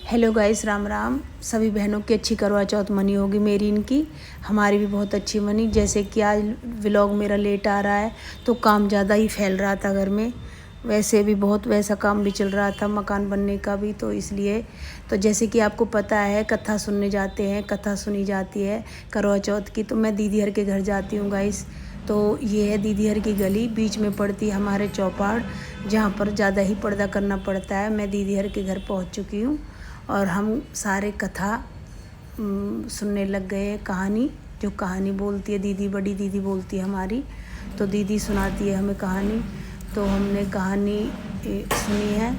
Hello guys, Ram Ram. सभी बहनों की अच्छी करवा चौथ मनी होगी। मेरी इनकी हमारी भी बहुत अच्छी मनी। जैसे कि आज व्लॉग मेरा लेट आ रहा है तो काम ज़्यादा ही फैल रहा था घर में। वैसे भी बहुत वैसा काम भी चल रहा था मकान बनने का भी, तो इसलिए तो जैसे कि आपको पता है कथा सुनने जाते हैं, कथा सुनी जाती है करवा चौथ की। तो मैं दीदी हर के घर जाती हूँ गाइस। तो ये है दीदी हर की गली, बीच में पड़ती हमारे चौपाड़, जहाँ पर ज़्यादा ही पर्दा करना पड़ता है। मैं दीदी हर के घर पहुँच चुकी हूँ और हम सारे कथा सुनने लग गए हैं। कहानी जो कहानी बोलती है दीदी, बड़ी दीदी बोलती है हमारी, तो दीदी सुनाती है हमें कहानी। तो हमने कहानी सुनी है।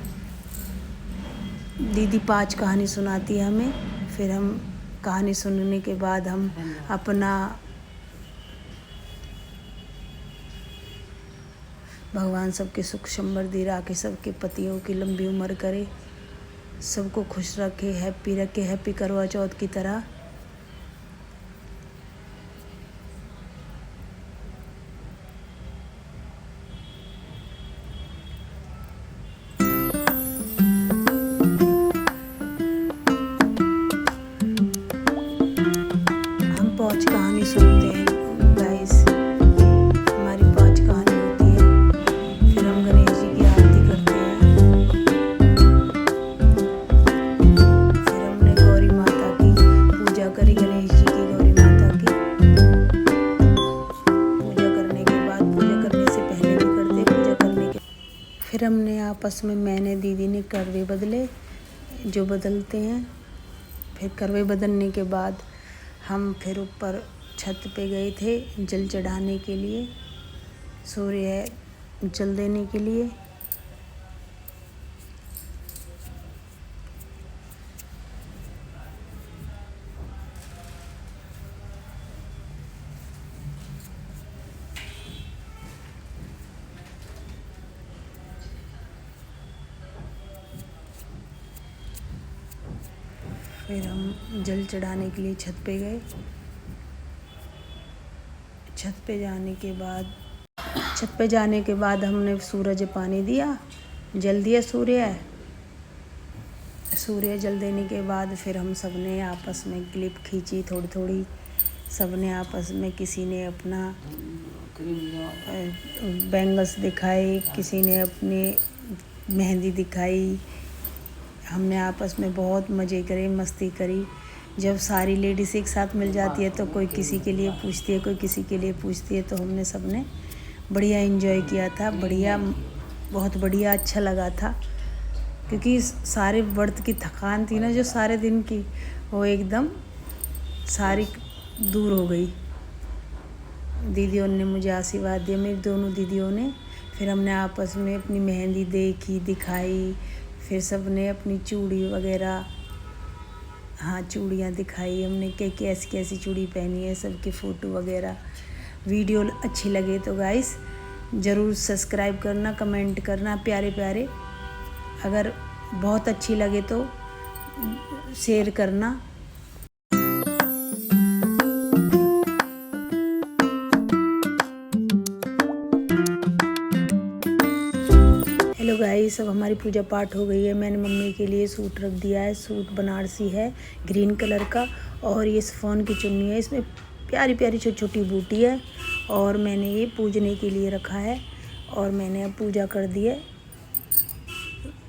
दीदी 5 कहानी सुनाती है हमें। फिर हम कहानी सुनने के बाद हम अपना भगवान सबके सुख समृद्धि राखे, सबके पतियों की लंबी उम्र करे, सबको खुश रखे, हैप्पी रखे, हैप्पी करवा चौथ की तरह। हम 5 कहानी सुनते हैं गाइस। हमारी 5 कहानी होती है। फिर हम गणेश जी की आरती करते हैं। फिर हमने गौरी माता की पूजा करी, गणेश जी की, गौरी माता की पूजा करने के बाद, पूजा करने से पहले भी करते, पूजा करने के फिर हमने आपस में, मैंने दीदी ने करवे बदले जो बदलते हैं। फिर करवे बदलने के बाद हम फिर ऊपर छत पे गए थे जल चढ़ाने के लिए, सूर्य जल देने के लिए। फिर हम जल चढ़ाने के लिए छत पे गए। छत पे जाने के बाद हमने सूरज पानी दिया, जल दिया सूर्य जल देने के बाद फिर हम सब ने आपस में क्लिप खींची थोड़ी थोड़ी। सब ने आपस में, किसी ने अपना बैंगल्स दिखाए, किसी ने अपनी मेहंदी दिखाई। हमने आपस में बहुत मज़े करे, मस्ती करी। जब सारी लेडीज़ एक साथ मिल जाती है तो कोई किसी के लिए पूछती है, कोई किसी के लिए पूछती है। तो हमने सब ने बढ़िया एंजॉय किया था, बढ़िया, बहुत बढ़िया, अच्छा लगा था। क्योंकि सारे व्रत की थकान थी ना जो सारे दिन की, वो एकदम सारी दूर हो गई। दीदियों ने मुझे आशीर्वाद दिया, मेरी दोनों दीदियों ने। फिर हमने आपस में अपनी मेहंदी देखी, दिखाई। फिर सब ने अपनी चूड़ी वगैरह, हाँ चूड़ियाँ दिखाई हमने, कैसी कैसी चूड़ी पहनी है, सबकी फ़ोटो वगैरह। वीडियो अच्छी लगे तो गाइस ज़रूर सब्सक्राइब करना, कमेंट करना प्यारे प्यारे। अगर बहुत अच्छी लगे तो शेयर करना। हेलो गाइस, अब हमारी पूजा पाठ हो गई है। मैंने मम्मी के लिए सूट रख दिया है। सूट बनारसी है ग्रीन कलर का, और ये शिफॉन की चुन्नी है। इसमें प्यारी प्यारी छोटी छोटी बूटी है, और मैंने ये पूजने के लिए रखा है। और मैंने अब पूजा कर दी है।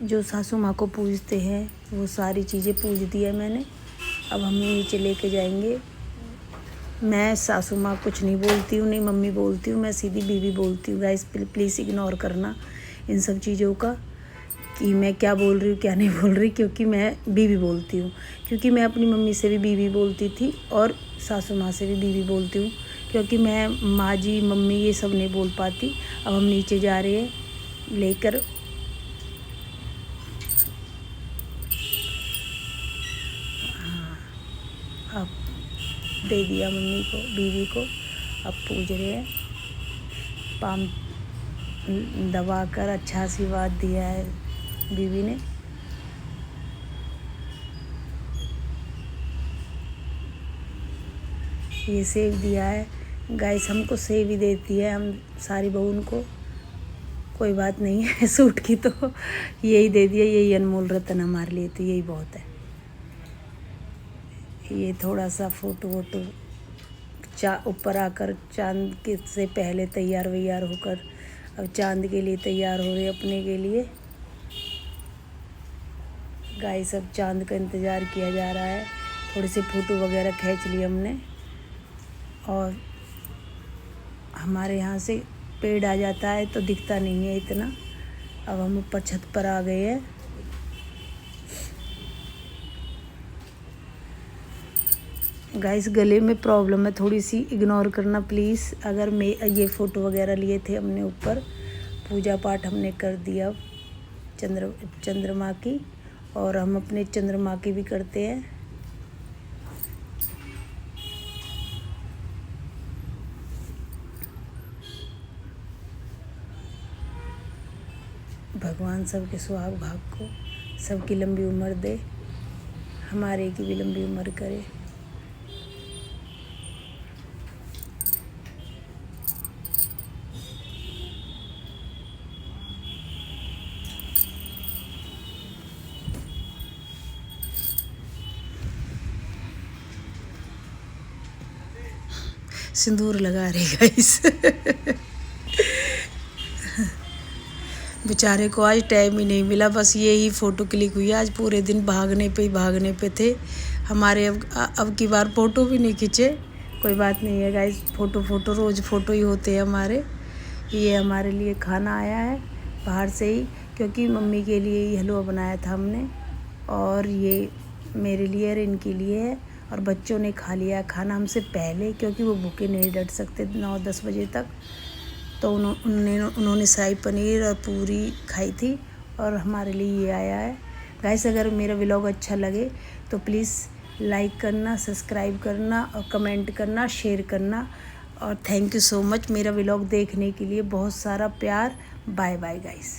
जो सासू माँ को पूजते हैं वो सारी चीज़ें पूज दी है मैंने। अब हम नीचे लेके जाएंगे। मैं सासू माँ कुछ नहीं बोलती हूँ, नहीं मम्मी बोलती हूँ, मैं सीधी बीवी बोलती हूँ। गाइस प्लीज़ इग्नोर करना इन सब चीज़ों का कि मैं क्या बोल रही हूँ क्या नहीं बोल रही, क्योंकि मैं बीवी बोलती हूँ। क्योंकि मैं अपनी मम्मी से भी बीवी बोलती थी और सासू माँ से भी बीवी बोलती हूँ, क्योंकि मैं माँ जी मम्मी ये सब नहीं बोल पाती। अब हम नीचे जा रहे हैं लेकर। अब दे दिया मम्मी को, बीवी को। अब पूज रहे हैं, पाम दबा कर अच्छा आशीर्वाद दिया है बीवी ने। ये सेव दिया है गाइस, हमको सेव ही देती है हम सारी बहू को। कोई बात नहीं है, सूट की तो यही दे दिया, यही अनमोल रतन हमारे लिए, तो यही बहुत है। ये थोड़ा सा फ़ोटो वोटो ऊपर आकर चांद के से पहले तैयार वैयार होकर अब चांद के लिए तैयार हो रहे अपने के लिए। गाइस अब चांद का इंतज़ार किया जा रहा है। थोड़ी सी फ़ोटो वगैरह खींच ली हमने और हमारे यहाँ से पेड़ आ जाता है तो दिखता नहीं है इतना। अब हम ऊपर छत पर आ गए हैं। गाइस गले में प्रॉब्लम है थोड़ी सी, इग्नोर करना प्लीज़। अगर मैं ये फ़ोटो वगैरह लिए थे हमने ऊपर, पूजा पाठ हमने कर दिया चंद्रमा की, और हम अपने चंद्रमा की भी करते हैं। भगवान सबके सुहाग भाग को, सबकी लंबी उम्र दे, हमारे की भी लंबी उम्र करे। सिंदूर लगा रही गाइस। बेचारे को आज टाइम ही नहीं मिला, बस ये ही फ़ोटो क्लिक हुई। आज पूरे दिन भागने पे थे हमारे। अब की बार फ़ोटो भी नहीं खींचे। कोई बात नहीं है गाइस, फ़ोटो रोज़ फ़ोटो ही होते हैं हमारे। ये हमारे लिए खाना आया है बाहर से ही, क्योंकि मम्मी के लिए ही हलवा बनाया था हमने, और ये मेरे लिए और इनके लिए है। और बच्चों ने खा लिया खाना हमसे पहले, क्योंकि वो भूखे नहीं डट सकते 9-10 बजे तक। तो उन्होंने शाही पनीर और पूरी खाई थी, और हमारे लिए ये आया है। गाइस अगर मेरा व्लॉग अच्छा लगे तो प्लीज़ लाइक करना, सब्सक्राइब करना और कमेंट करना, शेयर करना। और थैंक यू सो मच मेरा व्लॉग देखने के लिए, बहुत सारा प्यार। Bye bye guys.